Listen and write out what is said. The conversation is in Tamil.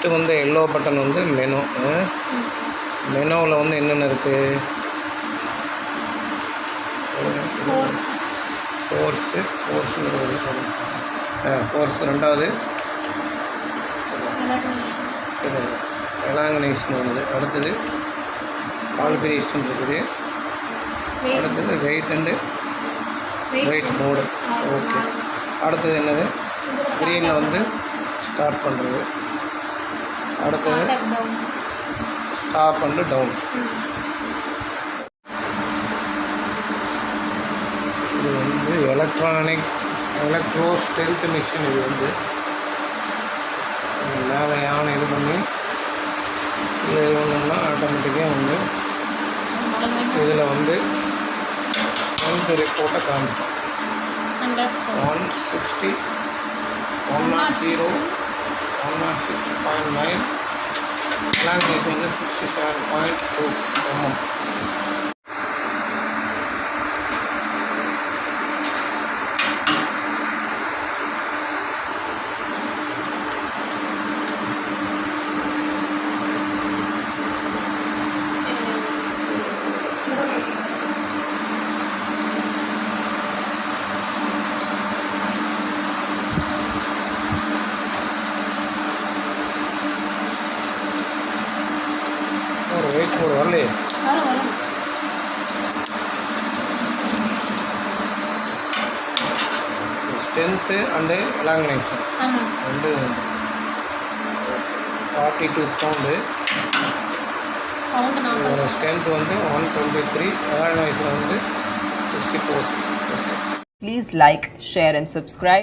நெக்ஸ்ட்டு வந்து எல்லோ பட்டன் வந்து மெனு. மெனுவில் வந்து என்னென்ன இருக்குது? ஃபோர்ஸ் ரெண்டாவது இது எலாங்கனேஷன் வருது. அடுத்தது கால்குலேஷன் இருக்குது. அடுத்தது weight and weight mode. Okay. அடுத்தது என்னது? ஸ்க்ரீனில் வந்து ஸ்டார்ட் பண்ணுறது. அடுத்தது ஸ்டாப் அண்டு டவுன். இது வந்து எலக்ட்ரோ ஸ்டெல்த் மிஷின். இது வந்து மேலே யானை இது பண்ணி இது ஒன்றுனா ஆட்டோமேட்டிக்காக வந்து இதில் வந்து ஸ்ட்ரென்த் ரிப்போர்ட்டை காமிச்சோம். 160 106 106.9 லாங்குவேஜ் வந்து 67.2 mm. வெயிட் போடு வரலையே. ஸ்ட்ரென்த்து அண்டு எலாங்கனேஷன் ரெண்டு 42 பவுண்டு. ஸ்ட்ரென்த் வந்து 123, எலாங்கனேஷன் வந்து 64. Please like, share and subscribe.